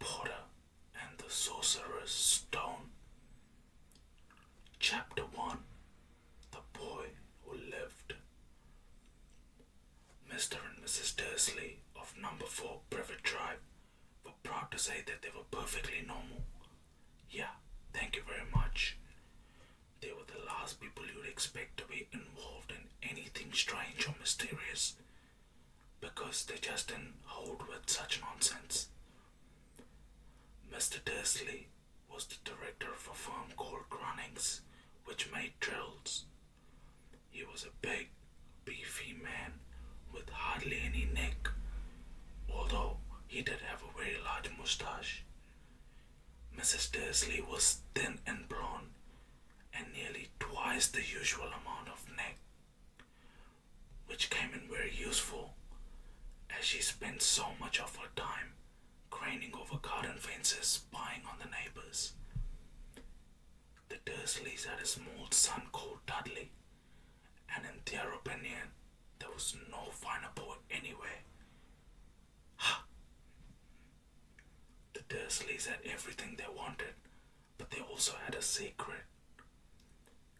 Potter and the Sorcerer's Stone. Chapter 1. The Boy Who Lived. Mr. and Mrs. Dursley of number 4 Privet Drive were proud to say that they were perfectly normal. Yeah, thank you very much. They were the last people you'd expect to be involved in anything strange or mysterious, because they just didn't hold with such nonsense. Mr. Dursley was the director of a firm called Grunnings, which made drills. He was a big, beefy man with hardly any neck, although he did have a very large moustache. Mrs. Dursley was thin and blonde, and nearly twice the usual amount of neck, which came in very useful, as she spent so much of her time craning over garden fences spying on the neighbors. The Dursleys had a small son called Dudley, and in their opinion, there was no finer boy anywhere. Ha! The Dursleys had everything they wanted, but they also had a secret.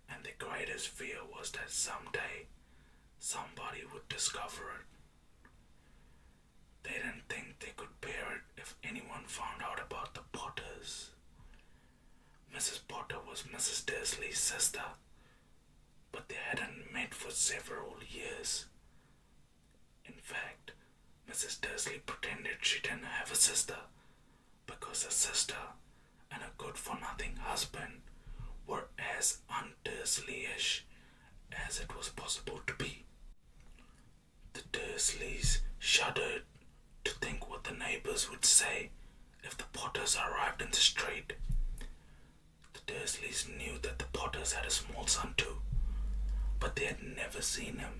And their greatest fear was that someday somebody would discover it. They didn't think they could bear it if anyone found out about the Potters. Mrs. Potter was Mrs. Dursley's sister, but they hadn't met for several years. In fact, Mrs. Dursley pretended she didn't have a sister, because her sister and a good-for-nothing husband were as un-Dursleyish as it was possible to be. The Dursleys shuddered to think what the neighbors would say if the Potters arrived in the street. The Dursleys knew that the Potters had a small son too, but they had never seen him.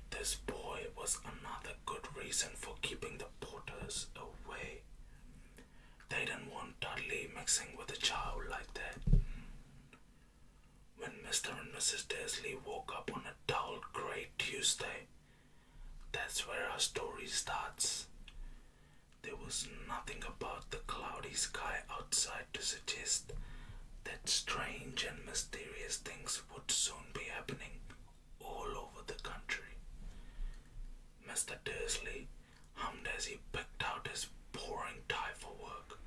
This boy was another good reason for keeping the Potters away. They didn't want Dudley mixing with a child like that. When Mr. and Mrs. Dursley woke up on a dull grey Tuesday, that's where our story starts. There was nothing about the cloudy sky outside to suggest that strange and mysterious things would soon be happening all over the country. Mr. Dursley hummed as he picked out his boring tie for work,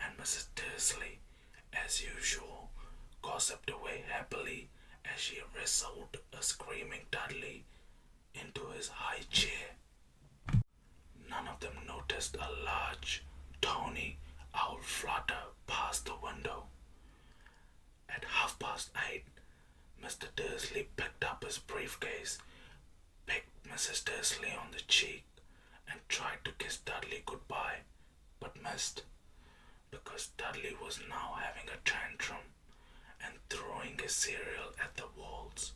and Mrs. Dursley, as usual, gossiped away happily as she wrestled a screaming Dudley into his high chair. None of them noticed a large, tawny owl flutter past the window. At 8:30, Mr. Dursley picked up his briefcase, pecked Mrs. Dursley on the cheek, and tried to kiss Dudley goodbye, but missed, because Dudley was now having a tantrum and throwing his cereal at the walls.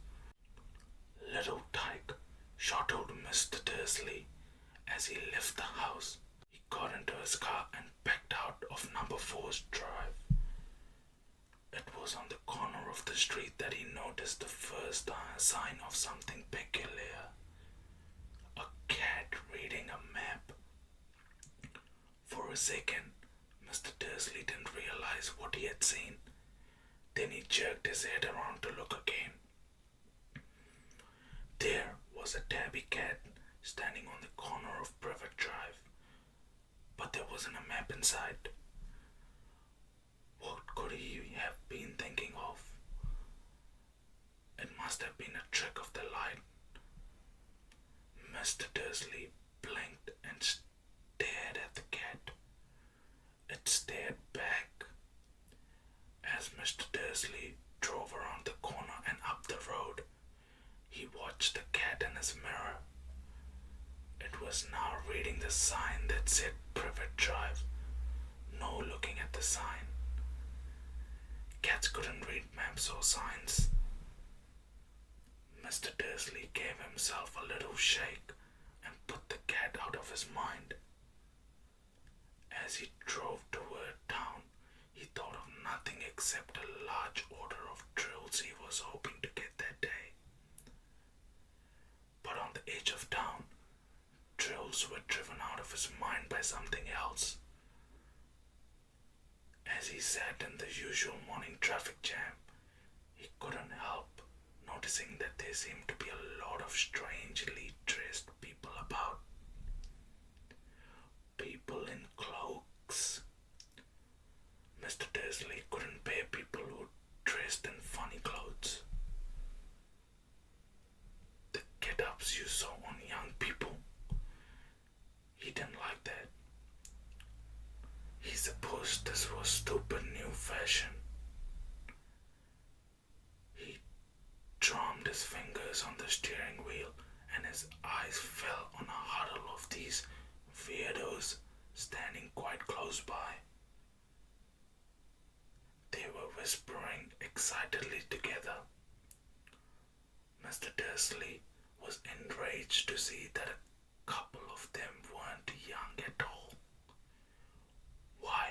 Little Tyke shottled Mr. Dursley as he left the house. He got into his car and backed out of number 4's drive. It was on the corner of the street that he noticed the first sign of something peculiar. A cat reading a map. For a second, Mr. Dursley didn't realize what he had seen. Then he jerked his head around to look again. There was a tabby cat standing on the corner of Privet Drive, but there wasn't a map inside. What could he have been thinking of? It must have been a trick of the light. Mr. Dursley blinked and stared at the cat. It stared back. As Mr. Dursley drove around the corner and up the road, he watched the cat in his mirror. It was now reading the sign that said Privet Drive. No looking at the sign. Cats couldn't read maps or signs. Mr. Dursley gave himself a little shake and put the cat out of his mind. As he drove toward town, he thought of nothing except a large order of drills he was hoping to get that day. But on the edge of town, drills were driven out of his mind by something else. As he sat in the usual morning traffic jam, he couldn't help noticing that there seemed to be a lot of strangely dressed people about. People in cloaks. Mr. Dursley couldn't bear people who dressed in funny clothes. The get-ups you saw on young people, he didn't like that. He supposed this was stupid new fashion. He drummed his fingers on the steering wheel and his eyes fell on a huddle of these weirdos standing quite close by. They were whispering excitedly together. Mr. Dursley was enraged to see that a couple of them weren't young at all. Why?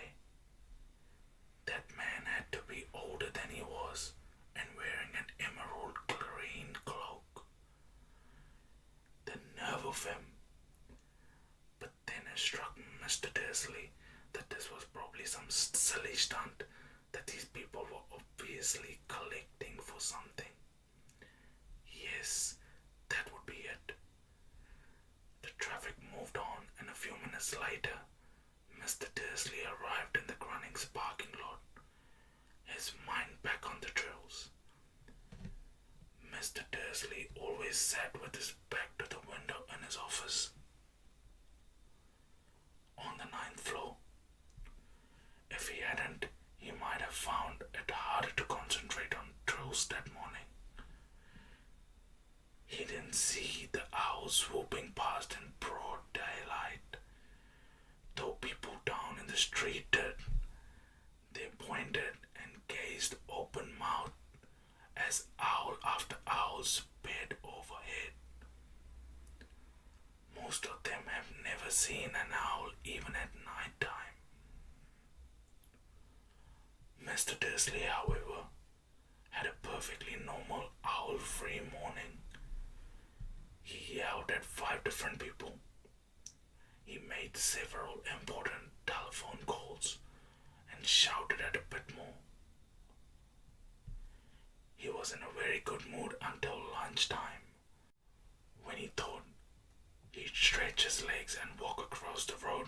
That man had to be older than he was and wearing an emerald green cloak. The nerve of him. But then it struck Mr. Dursley that this was probably some silly stunt, that these people were obviously collecting for something. Yes, that would be it. The traffic moved on, and a few minutes later, Mr. Dursley arrived in the Grunnings parking lot, his mind back on the drills. Mr. Dursley always sat with his back to the window in his office. On the 9th floor. If he hadn't, he might have found it harder to concentrate on drills that morning. He didn't see the owls swooping past in broad daylight, though people down in the street did. They pointed and gazed open-mouthed as owl after owl sped overhead. Most of them have never seen an owl even at night time. Mr. Dursley, however, had a perfectly normal owl-free morning. He yelled at 5 different people. He made several important telephone calls and shouted at a bit more. He was in a very good mood until lunchtime, when he thought he'd stretch his legs and walk across the road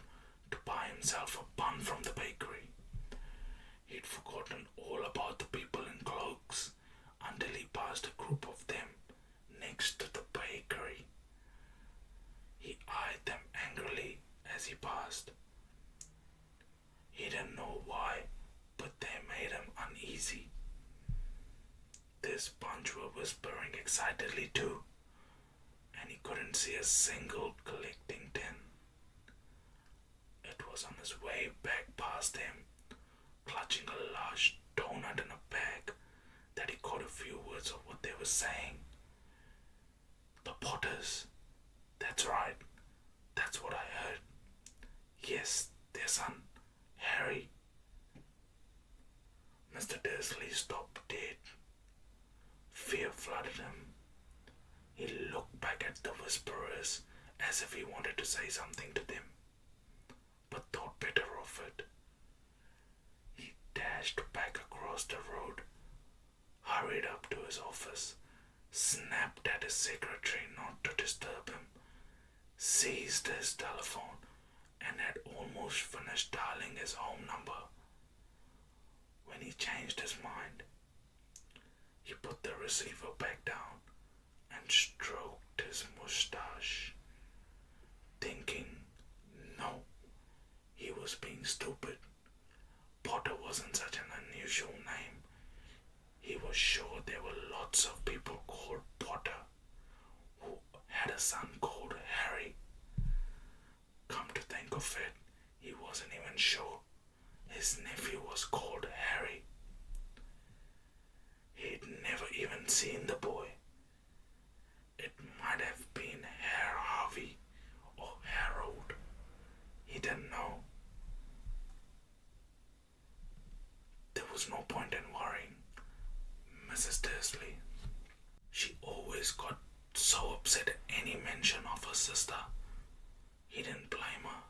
to buy himself a bun from the bakery. He'd forgotten all about the people in cloaks until he passed a group of them next to the bakery. He eyed them angrily as he passed. He didn't know why, but they made him uneasy. This bunch were whispering excitedly too, and he couldn't see a single collecting tin. It was on his way back past them, clutching a large donut in a bag, that he caught a few words of what they were saying. The Potters. That's right. That's what I heard. Yes, their son, Harry. Mr. Dursley stopped dead. Fear flooded him. He looked back at the whisperers as if he wanted to say something to them, but thought better of it. He dashed back across the road, hurried up to his office, snapped at his secretary not to disturb him, seized his telephone, and had almost finished dialing his home number when he changed his mind. He put the receiver back down and stroked his mustache, thinking, no, he was being stupid. Potter wasn't such an unusual name. He was sure there were lots of people called Potter who had a son called Harry. Come to think of it, he wasn't even sure his nephew was called Harry. He'd never even seen the boy. It might have been Herr Harvey or Harold. He didn't know. There was no point in worrying Mrs. Dursley. She always got so upset at any mention of her sister. He didn't blame her.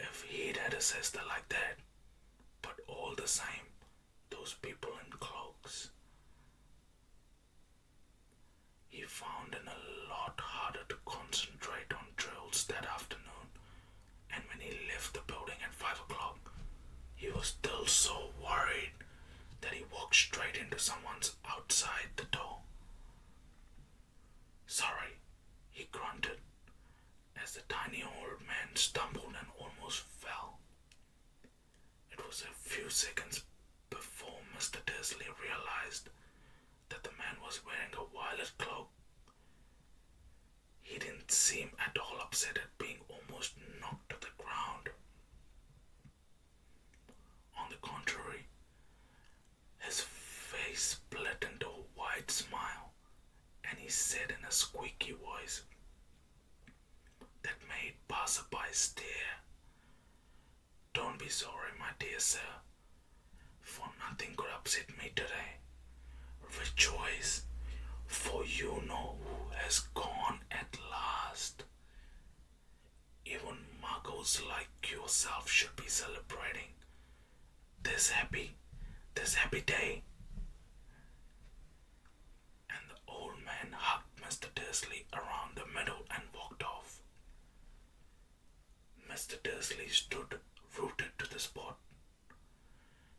If he'd had a sister like that, but all the same. Those people in cloaks. He found it a lot harder to concentrate on drills that afternoon, and when he left the building at 5 o'clock, he was still so worried that he walked straight into someone's outside the door. Sorry, he grunted as the tiny old man stumbled and almost fell. It was a few seconds before Mr. Dursley realized that the man was wearing a violet cloak. He didn't seem at all upset at being almost knocked to the ground. On the contrary, his face split into a wide smile, and he said in a squeaky voice that made passersby stare, "Don't be sorry, my dear sir, for nothing could upset me today. Rejoice, for you know who has gone at last. Even muggles like yourself should be celebrating this happy day." And the old man hugged Mr. Dursley around the middle and walked off. Mr. Dursley stood rooted to the spot.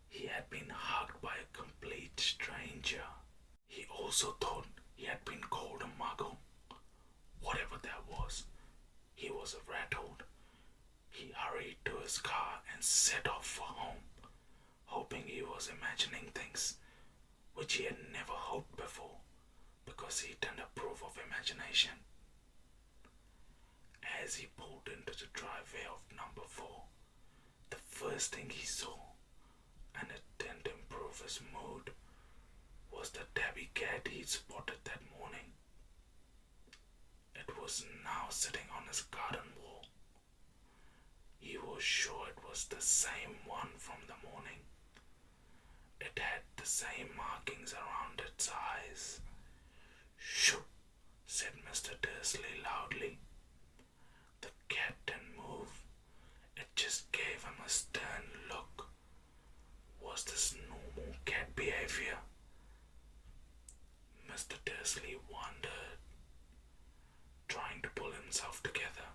He had been hugged by a complete stranger. He also thought he had been called a muggle. Whatever that was, he was rattled. He hurried to his car and set off for home, hoping he was imagining things which he had never hoped before, because he didn't approve of imagination. As he pulled into the driveway of number 4, the first thing he saw, and it didn't improve his mood, was the tabby cat he'd spotted that morning. It was now sitting on his garden wall. He was sure it was the same one from the morning. It had the same markings around its eyes. "Shoo!" said Mr. Dursley loudly. The cat didn't move. It just gave him a stern look. Was this normal cat behavior? Mr. Dursley wondered. Trying to pull himself together,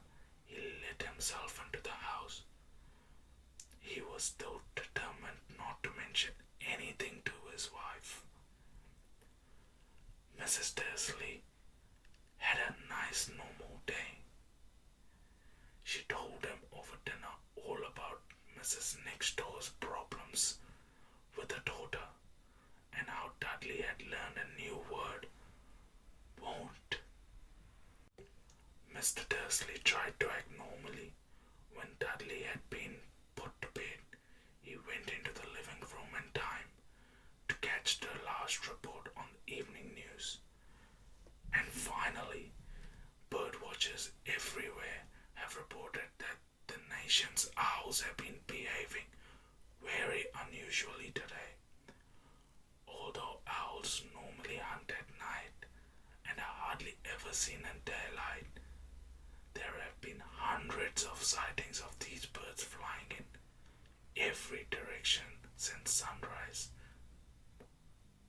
he let himself into the house. He was still determined not to mention anything to his wife. Mrs. Dursley had a nice normal day. She told him over dinner all about Mrs. Next Door's problems with her daughter and how Dudley had learned a new word, won't. Mr. Dursley tried to act normally. When Dudley had been put to bed, he went into the living room in time to catch the last report on the evening news. And finally, birdwatchers everywhere have reported that the nation's owls have been behaving very unusually today. Although owls normally hunt at night and are hardly ever seen in daylight, there have been hundreds of sightings of these birds flying in every direction since sunrise.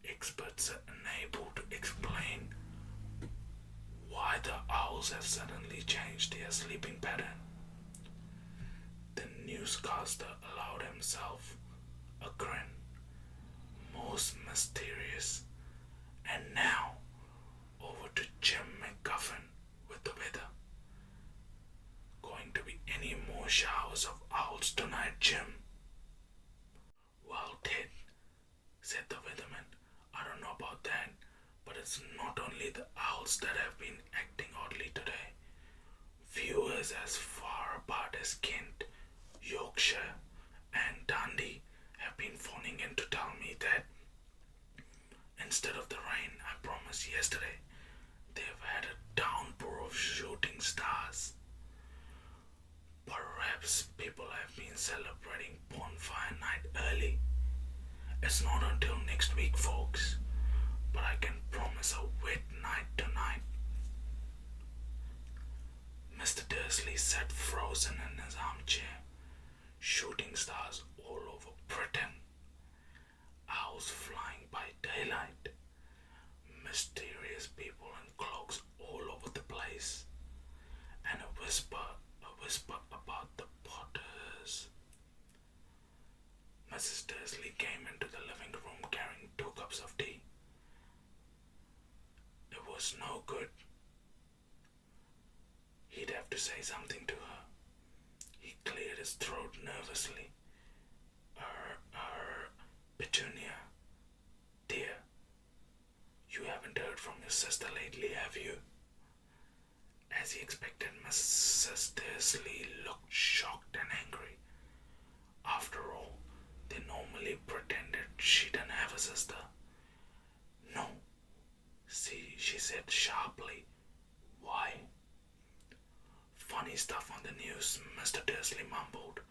Experts are unable to explain why the owls have suddenly changed their sleeping pattern. The newscaster allowed himself a grin, most mysterious. And now, over to Jim McGuffin with the weather. Going to be any more showers of owls tonight, Jim? "Well, Ted," said the weatherman, "I don't know about that, but it's not only the owls that have been acting oddly today. Viewers as far apart as Kent, Yorkshire, and Dundee have been phoning in to tell me that instead of the rain I promised yesterday, they've had a downpour of shooting stars. Perhaps people have been celebrating bonfire night early. It's not until next week, folks, but I can promise a wet night tonight." Mr. Dursley sat frozen in his armchair. Shooting stars all over Britain. his throat nervously. Petunia, dear, you haven't heard from your sister lately, have you? As he expected, Mrs. Dursley looked shocked and angry. After all, they normally pretended she didn't have a sister. No, see, she said sharply. Why? Funny stuff on the news, Mr. Dursley mumbled.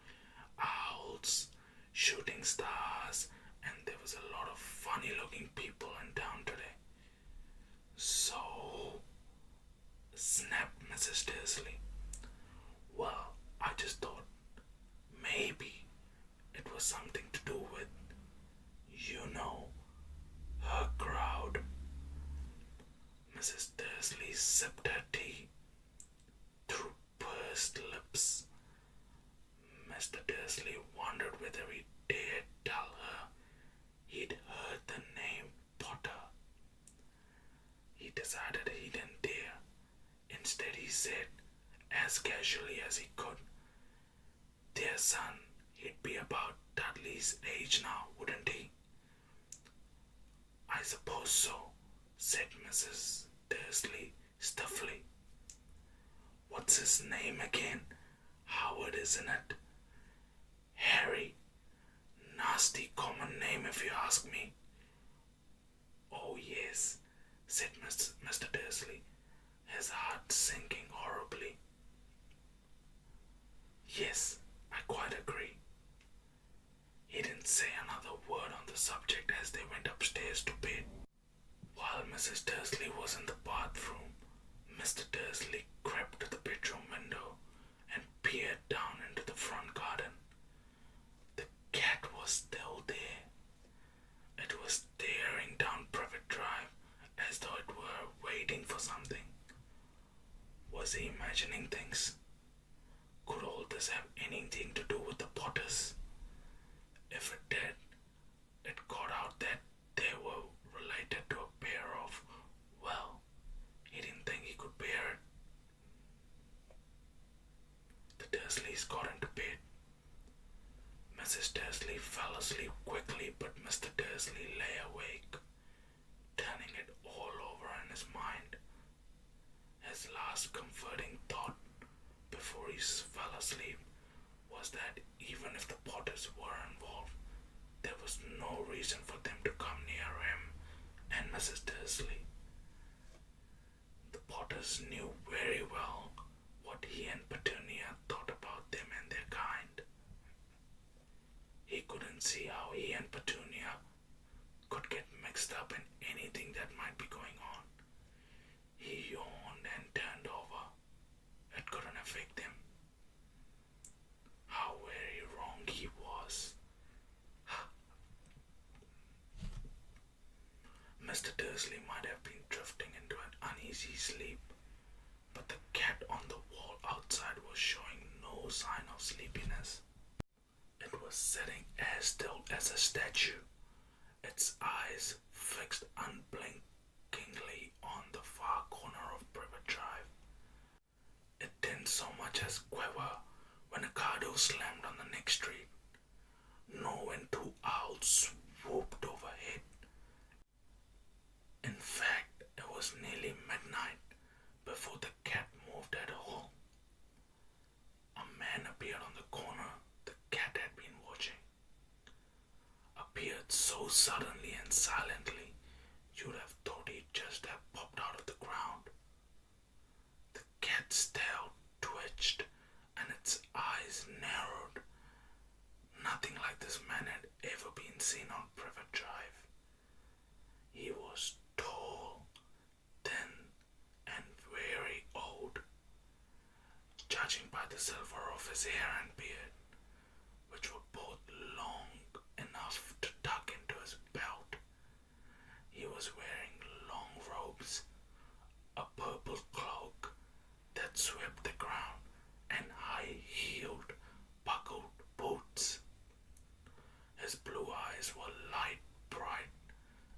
Owls, shooting stars, and there was a lot of funny-looking people in town today. So, snapped Mrs. Dursley. Well, I just thought maybe it was something to do with, her crowd. Mrs. Dursley sipped her tea through pursed lips. Mr. Dursley wondered whether he dared tell her he'd heard the name Potter. He decided he didn't dare. Instead, he said, as casually as he could, "Dear son, he'd be about Dudley's age now, wouldn't he?" "I suppose so," said Mrs. Dursley stiffly. "What's his name again? Howard, isn't it?" "Harry. Nasty common name if you ask me." "Oh yes," said Mr. Dursley, his heart sinking horribly. "Yes, I quite agree." He didn't say another word on the subject as they went upstairs to bed. While Mrs. Dursley was in the bathroom, Mr. Dursley crept to the bedroom window and peered down into the front garden. The cat was still there. It was staring down Privet Drive as though it were waiting for something. Was he imagining things? Could all this have anything to do with the Potters? If it did, it got out that they were related to a pair of, well, he didn't think he could bear it. The Dursleys got into bed. Mrs. Dursley fell asleep quickly, but Mr. Dursley lay awake, turning it all over in his mind. His last comforting thought before he fell asleep was that even if the Potters were involved, there was no reason for them to come near him and Mrs. Dursley. The Potters knew very well what he and Petunia thought about them and their kind. He couldn't see how he and Petunia could get mixed up in anything that might be going on. He yawned and turned over. It couldn't affect him. How very wrong he was. Mr. Dursley might have been drifting into an uneasy sleep, but the cat on the wall outside was showing no sign of sleepiness. It was sitting as still as a statue, its eyes fixed unblinkingly on the far corner of Privet Drive. It didn't so much as quiver when a car door slammed on the next street, nor when two owls swooped overhead. In fact, it was nearly midnight before the cat moved at all. A man appeared on the corner the cat had been watching. Appeared so suddenly and silently, you'd have thought he'd just have popped out of the ground. The cat's tail twitched and its eyes narrowed. Nothing like this man had ever been seen on Privet Drive. He was tall, thin, and very old. Judging by the silver of his hair and beard, which were both long enough to tuck into his belt, he was wearing long robes, a purple cloak that swept the ground, and high-heeled, buckled boots. His blue eyes were light, bright,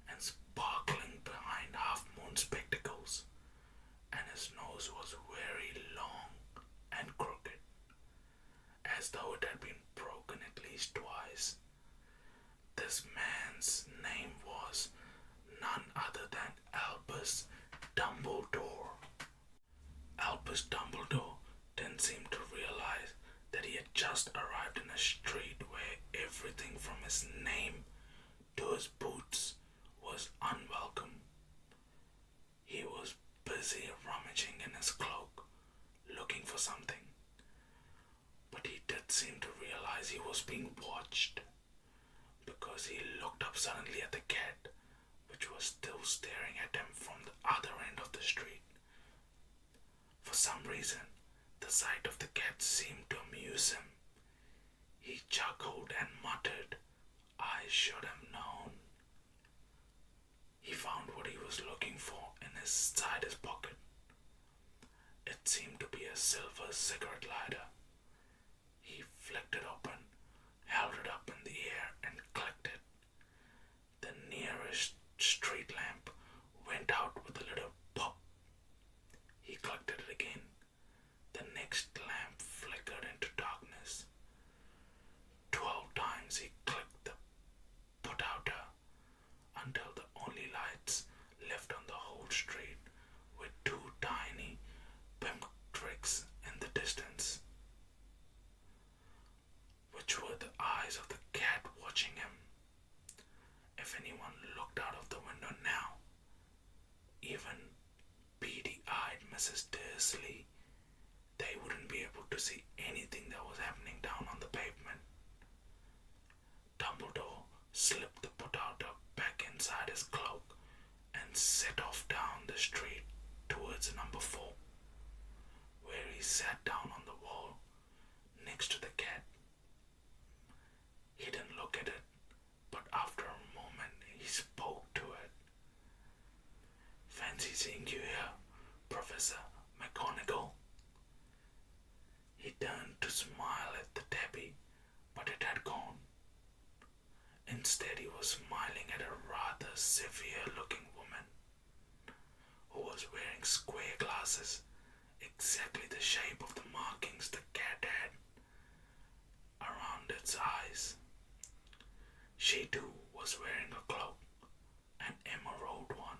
and sparkling behind half-moon spectacles, and his nose was very long and crooked, cupboard had been broken at least twice. This man's name was none other than Albus Dumbledore. Albus Dumbledore didn't seem to realize that he had just arrived in a street where everything from his name to his boots was unwelcome. He was busy rummaging in his cloak, looking for something, but he did seem to realize he was being watched, because he looked up suddenly at the cat, which was still staring at him from the other end of the street. For some reason, the sight of the cat seemed to amuse him. He chuckled and muttered, "I should have known." He found what he was looking for inside his pocket. It seemed to be a silver cigarette lighter. He flicked it open, held it up in the air, and clicked it. The nearest street lamp went out with a little pop. He clicked it again. The next lamp flickered into darkness. 12 times he clicked the put-outer until the only lights left on the whole street were two tiny pinpricks in the distance, which were the eyes of the cat watching him. If anyone looked out of the window now, even beady-eyed Mrs. Dursley, they wouldn't be able to see anything that was happening down on the pavement. Dumbledore slipped the put-outer back inside his cloak and set off down the street towards number 4, where he sat down on the wall next to the cat. He didn't look at it, but after a moment he spoke to it. "Fancy seeing you here, Professor McGonagall." He turned to smile at the tabby, but it had gone. Instead, he was smiling at a rather severe-looking woman who was wearing square glasses, exactly the shape of the markings the cat had around its eyes. She too was wearing a cloak, an emerald one.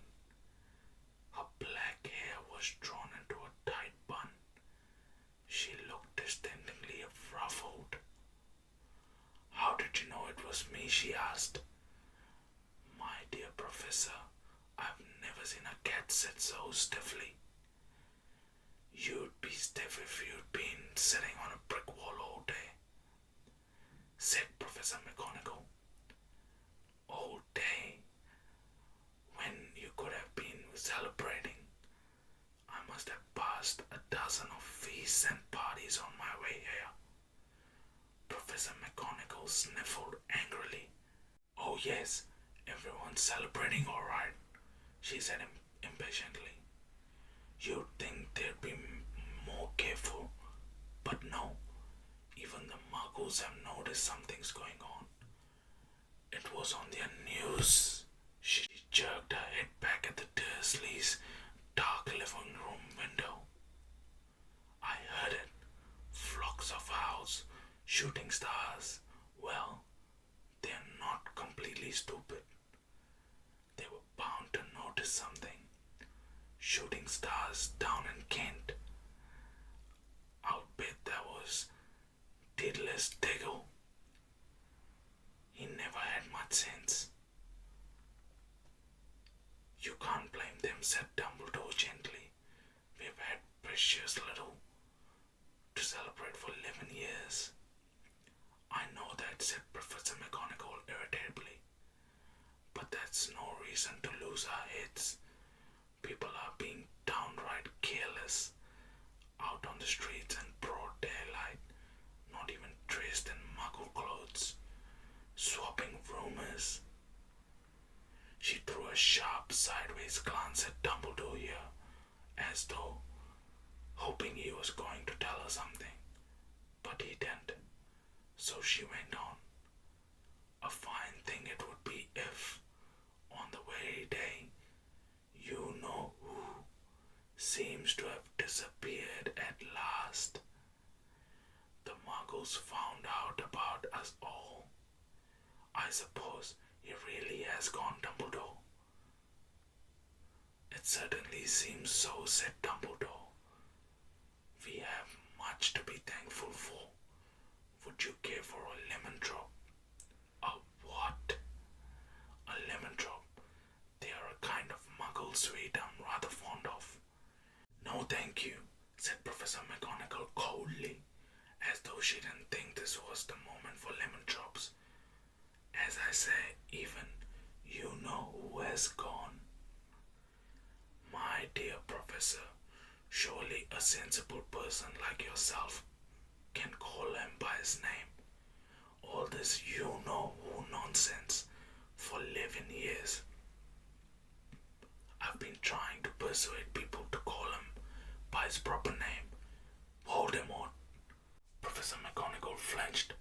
Her black hair was drawn into a tight bun. She looked distinctly ruffled. "How did you know it was me?" she asked. "My dear Professor, I've never seen a cat sit so stiffly." "You'd be stiff if you'd been sitting on a brick wall all day," said Professor McGonagall. "All day? When you could have been celebrating. I must have passed a dozen of feasts and parties on my way here." Professor McGonagall sniffled angrily. "Oh yes, everyone's celebrating all right," she said impatiently. "You'd think they'd be more careful, but no, even the muggles have noticed something's going on. It was on their news." She jerked her head back at the Dursleys' dark living room window. "I heard it. Flocks of owls, shooting stars. Well, they're not completely stupid. They were bound to notice something. Shooting stars down in Kent. I'll bet that was Diddler's Diggle. He never had much sense." "You can't blame them," said Dumbledore gently. "We've had precious little to celebrate for 11 years. "I know that," said Professor McGonagall irritably. "But that's no reason to lose our heads. People are being downright careless out on the streets in broad daylight, not even dressed in muggle clothes, swapping rumors." She threw a sharp sideways glance at Dumbledore here, as though hoping he was going to tell her something, but he didn't. So she went on. "A fine thing it would be if, on the very day you know who seems to have disappeared at last, the muggles found out about us all. I suppose he really has gone, Dumbledore. It certainly seems so, said Dumbledore. We have much to be thankful for. Would you care for a lemon drop? A what? A lemon drop. They are a kind of muggle sweet I'm rather fond of. No, thank you, said Professor McGonagall coldly, as though she didn't think this was the moment for lemon drops. As I say, even you know who has gone. My dear Professor, surely a sensible person like yourself can call him by his name. All this you know who nonsense for 11 years. I've been trying to persuade people to call him by his proper name, Voldemort. Professor McGonagall flinched,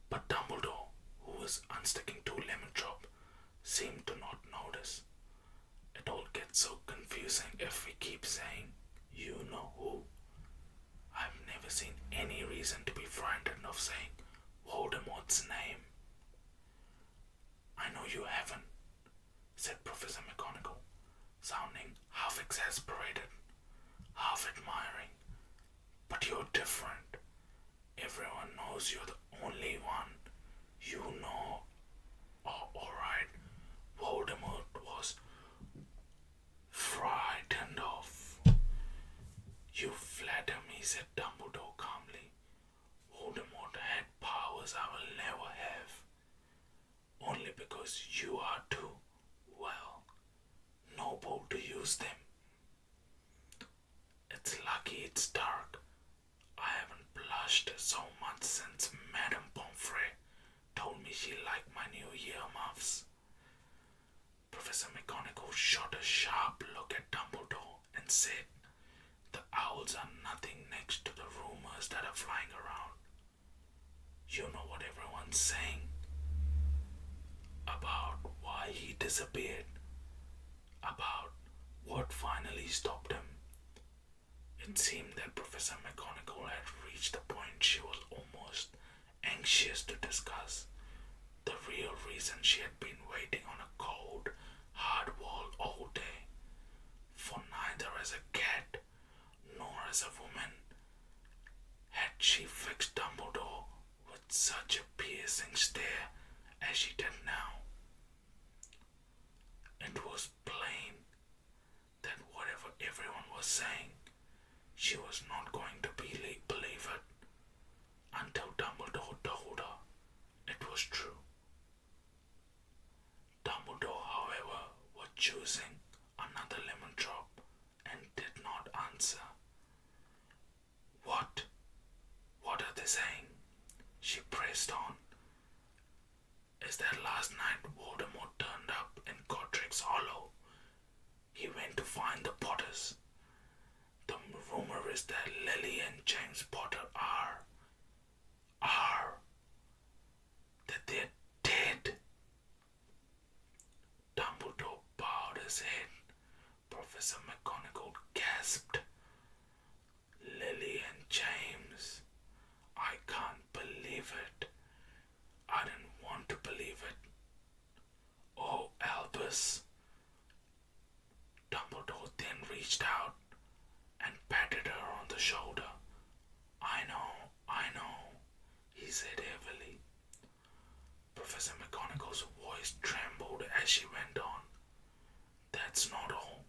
but Dumbledore, who was unsticking two lemon drop, seemed to not notice. It all gets so confusing if we keep saying, you know who. I've never seen any reason to be frightened of saying Voldemort's name. I know you haven't, said Professor McGonagall, sounding half exasperated, half admiring. But you're different. Everyone knows you're the only one. You know. Oh, alright. Voldemort was frightened of. You flatter me, said Dumbledore calmly. Voldemort had powers I will never have. Only because you are too, well, noble to use them. It's lucky it's dark. I haven't blushed so much since Madame Pomfrey told me she liked my new earmuffs. Professor McGonagall shot a sharp look at Dumbledore and said, the owls are nothing next to the rumors that are flying around. You know what everyone's saying about why he disappeared, about what finally stopped him. It seemed that Professor McGonagall had reached the point she was almost anxious to discuss. The real reason she had been waiting on a cold, hard wall all day. For neither as a cat nor as a woman had she fixed Dumbledore with such a piercing stare as she did now. It was plain that whatever everyone was saying, she was not going to believe it until Dumbledore told her it was true. Dumbledore, however, was choosing another lemon drop and did not answer. What? What are they saying? She pressed on. Is that last night Voldemort turned up in Godric's Hollow? He went to find the Potters. The rumor is that Lily and James Potter are that they're dead. Dumbledore bowed his head. Professor McGonagall gasped. Lily and James. I can't believe it. I didn't want to believe it. Oh, Albus. Dumbledore then reached out and patted her on the shoulder. I know, he said heavily. Professor McGonagall's voice trembled as she went on. That's not all.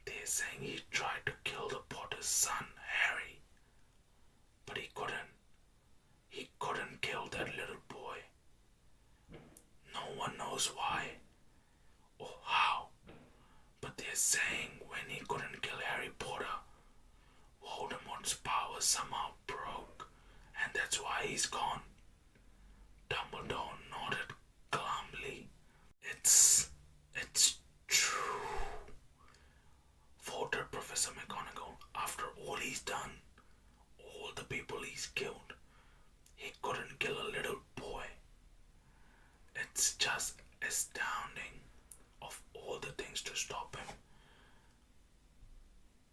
They're saying he tried to kill the Potter's son, Harry. But he couldn't. He couldn't kill that little boy. No one knows why or how. But they're saying when he couldn't kill Harry Potter, Voldemort's power somehow broke, and that's why he's gone. Dumbledore nodded calmly. It's true, faltered Professor McGonagall. After all he's done, all the people he's killed, he couldn't kill a little boy. It's just astounding. Of all the things to stop him.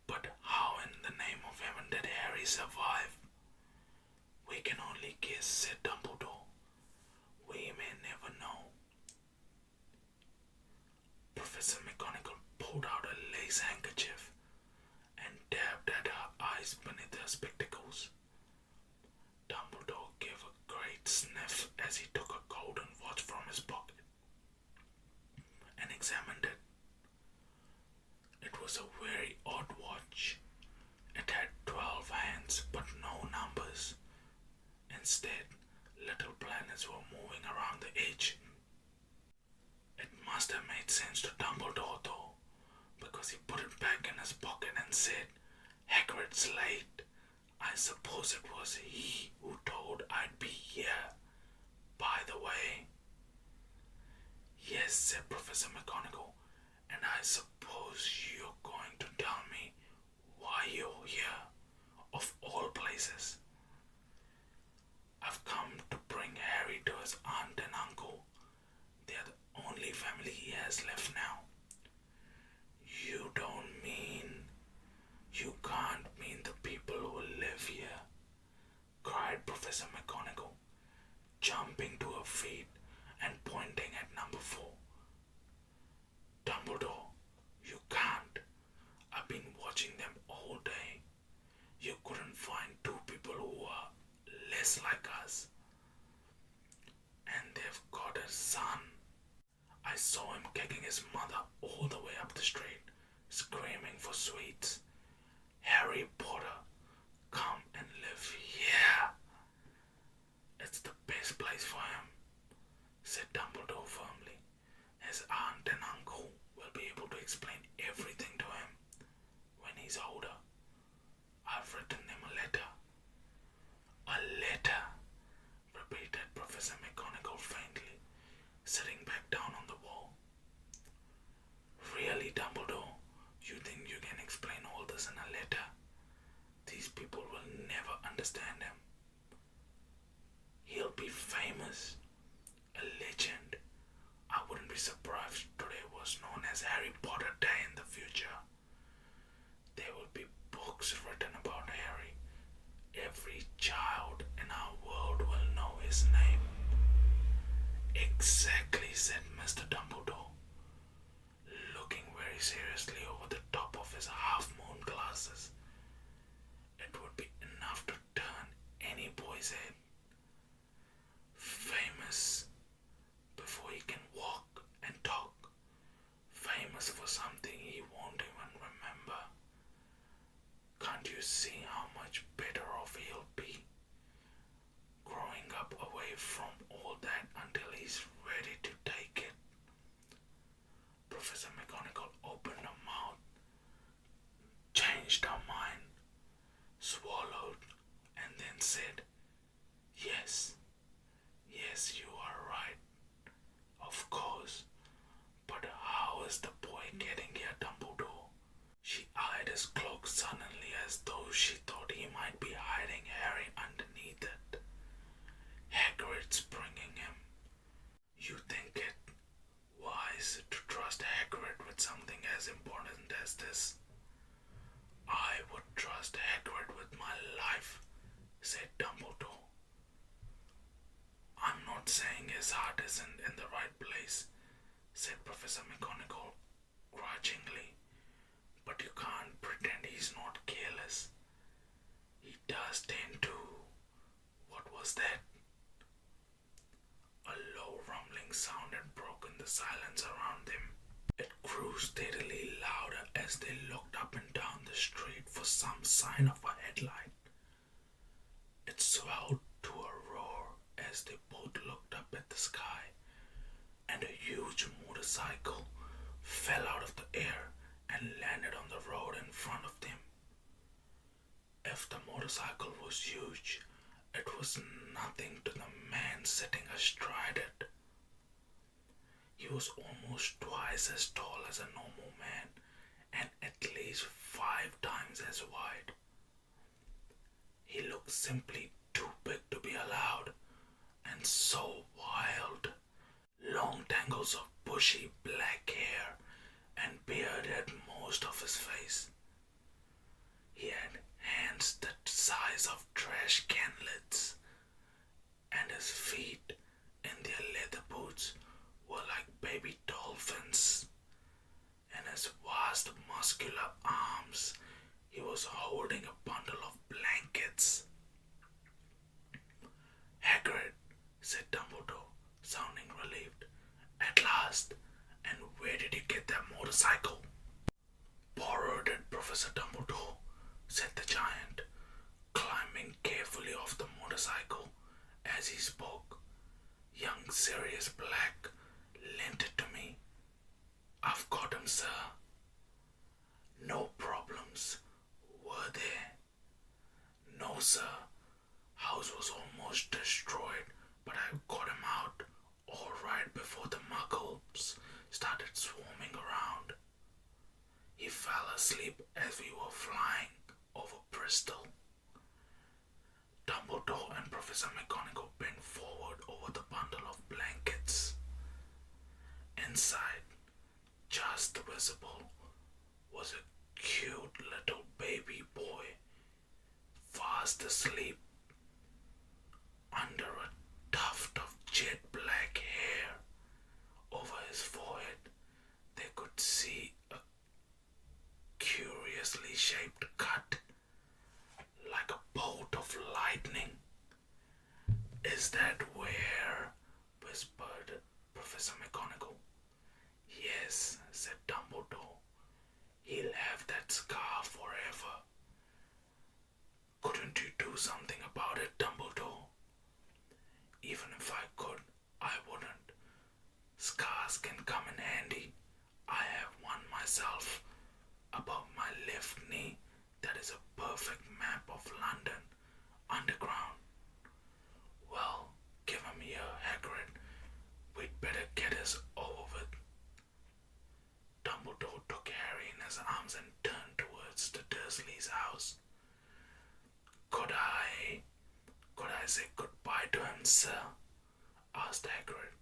But how in the name of heaven did Harry survive? We can only guess, said Dumbledore. as he took a golden watch from his pocket and examined it. It was a very odd watch. It had 12 hands but no numbers. Instead, little planets were moving around the edge. It must have made sense to Dumbledore though, because he put it back in his pocket and said, "Hagrid's late. I suppose it was he who told I'd be here. By the way." "Yes," said Professor McGonagall, "and I suppose you're going to tell me why you're here, of all places." "I've come to bring Harry to his aunt and uncle. They're the only family he has left now." "You don't mean... You can't mean the people who live here," cried Professor McGonagall, jumping to her feet and pointing at number 4. "Dumbledore, you can't. I've been watching them all day. You couldn't find 2 people who are less like us. And they've got a son. I saw him kicking his mother all the way up the street, screaming for sweets. Harry Potter, come and live here. It's the best place for him," said Dumbledore firmly. "His aunt and uncle will be able to explain everything to him when he's older. I've written him a letter." "A letter?" repeated Professor McGonagall faintly, sitting back down on the wall. "Really, Dumbledore? You think you can explain all this in a letter? These people will never understand him. He'll be famous, a legend. I wouldn't be surprised if today was known as Harry Potter Day in the future. There will be books written about Harry. Every child in our world will know his name." "Exactly," said Mr. Dumbledore, looking very seriously over the top of his half-moon glasses. "It would be enough to turn any boy's head. Famous before he can walk and talk. Famous for something he won't even remember. Can't you see how much better off he'll be growing up away from all that until he's ready to take it?" Professor McGonagall opened her mouth, changed her mind, swallowed, and then said, "Yes, yes, you are right. Of course. But how is the boy getting here, Dumbledore?" She eyed his cloak suddenly as though she thought he might be hiding Harry underneath it. "Hagrid's bringing him. You think it wise to trust Hagrid with something as important as this?" "I would trust Hagrid with my life," said Dumbledore. "I'm not saying his heart isn't in the right place," said Professor McGonagall grudgingly, "but you can't pretend he's not careless. He does tend to..." What was that? A low rumbling sound had broken the silence around them. It grew steadily louder as they looked up and down the street for some sign of a headlight. It swelled to a roar as they both looked up at the sky, and a huge motorcycle fell out of the air and landed on the road in front of them. If the motorcycle was huge, it was nothing to the man sitting astride it. He was almost twice as tall as a normal man and at least 5 times as wide. He looked simply too big to be allowed, and so wild. Long tangles of bushy black hair and beard hid most of his face. He had hands the size of trash can lids, and his feet in their leather boots were like baby dolphins. In his vast muscular arms he was holding a bundle of blankets. "Hagrid," said Dumbledore. fast. And where did you get that motorcycle? Borrowed it, Professor Dumbledore, said the giant, climbing carefully off the motorcycle as he spoke. Young Sirius Black lent it to me. I've got him, sir. No problems, were there? No, sir. House was almost destroyed, but I got him out all right before the muggles started swarming around. He fell asleep as we were flying over Bristol. Dumbledore and Professor McGonagall bent forward over the bundle of blankets. Inside, just visible, was a cute little baby boy, fast asleep. Under a tuft of jet black hair over his forehead, they could see a curiously shaped cut, like a bolt of lightning. Is that where? Whispered Professor McGonagall. Yes, said Dumbledore. He'll have that scar forever. Couldn't you do something about it, Dumbledore? Even if I could, I wouldn't. Scars can come in handy. I have one myself, above my left knee, that is a perfect map of London, underground. Well, give him here, Hagrid. We'd better get us over with. Dumbledore took Harry in his arms and turned towards the Dursleys' house. Could I say goodbye to him, sir? Asked Hagrid.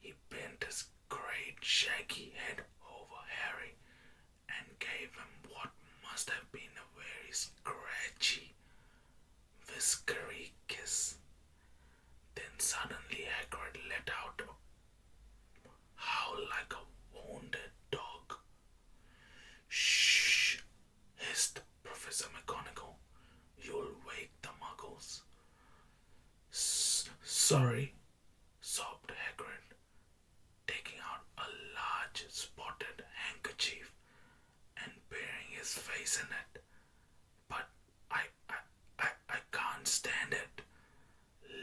He bent his great shaggy head over Harry and gave him what must have been a very scratchy, whiskery kiss. Then suddenly Hagrid let out a howl like a wounded dog. Shh, hissed Professor McGonagall. You'll wake the muggles. Sorry, sobbed Hagrid, taking out a large spotted handkerchief and burying his face in it. But I can't stand it.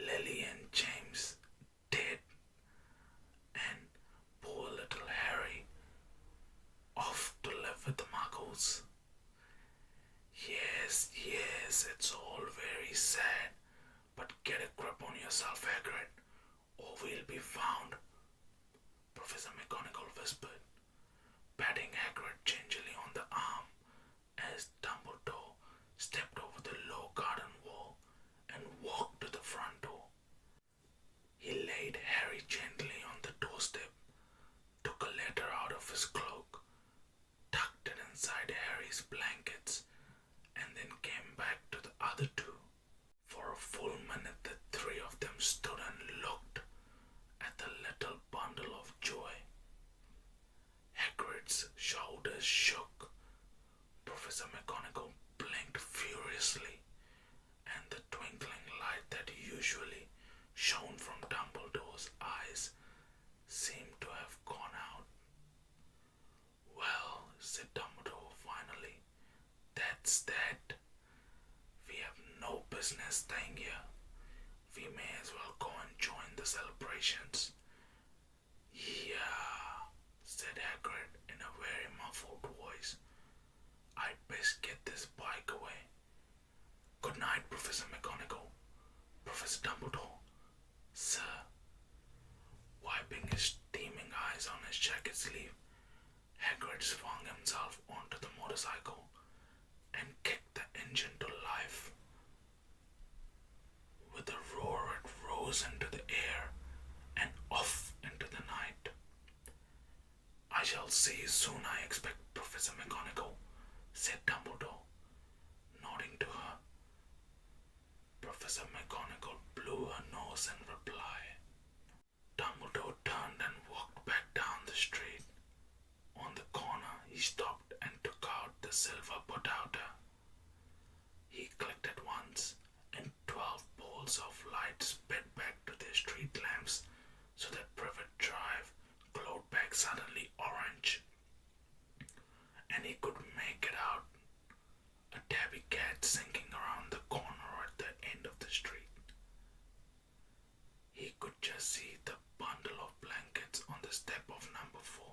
Lily and James dead, and poor little Harry off to live with the muggles. Yes, it's all very sad, but get a grip on yourself, Hagrid, or we'll be found, Professor McGonagall whispered, patting Hagrid gingerly on the arm as Dumbledore stepped over the low garden wall and walked to the front door. He laid Harry gently on the doorstep, took a letter out of his cloak, tucked it inside Harry's blankets, and then came back to the other two. For a full minute the three of them stood and looked at the little bundle of joy. Hagrid's shoulders shook. Professor McGonagall blinked furiously, and the twinkling light that usually shone from Dumbledore's eyes seemed to have gone out. Well, said Dumbledore finally, that's that. We have no business staying here. We may as well go and join the celebrations. Yeah, said Hagrid in a very muffled voice. I'd best get this bike away. Good night, Professor McGonagall. Professor Dumbledore. Sir. Wiping his steaming eyes on his jacket sleeve, Hagrid swung himself onto the motorcycle and kicked the engine to life. With a roar it rose into the air and off into the night. I shall see you soon, I expect, Professor McGonagall, said Dumbledore, nodding to her. Professor McGonagall blew her nose in reply. Dumbledore turned and walked back down the street. On the corner, he stopped and took out the silver potauta. He clicked it once, and 12 balls of light sped back to their street lamps so that Privet Drive glowed see the bundle of blankets on the step of number 4.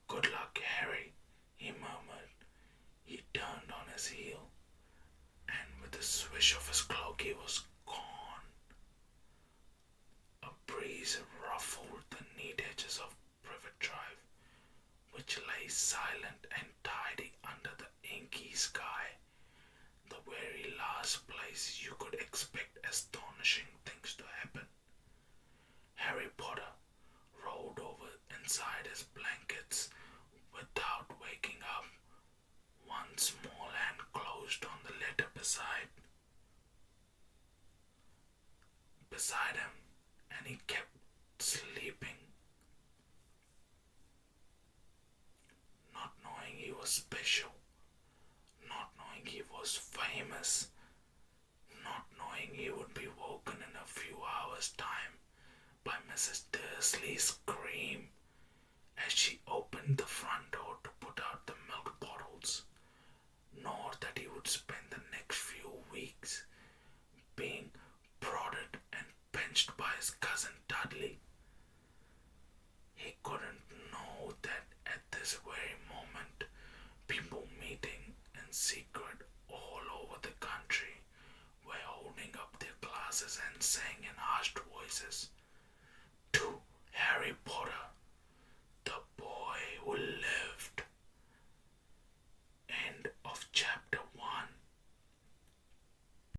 Good luck, Harry, he murmured. He turned on his heel, and with a swish of his cloak he was gone. A breeze ruffled the neat edges of Privet Drive, which lay silent and tidy under the inky sky, the very last place you could expect astonishing things to happen. Harry Potter rolled over inside his blankets without waking up. One small hand closed on the letter beside him, and he kept sleeping, not knowing he was special, not knowing he was famous, not knowing he would be woken in a few hours' time by Mrs. Dursley's scream as she opened the front door to put out the milk bottles, nor that he would spend the next few weeks being prodded and pinched by his cousin Dudley. He couldn't know that at this very moment, people meeting in secret all over the country were holding up their glasses and saying in hushed voices, "To Harry Potter,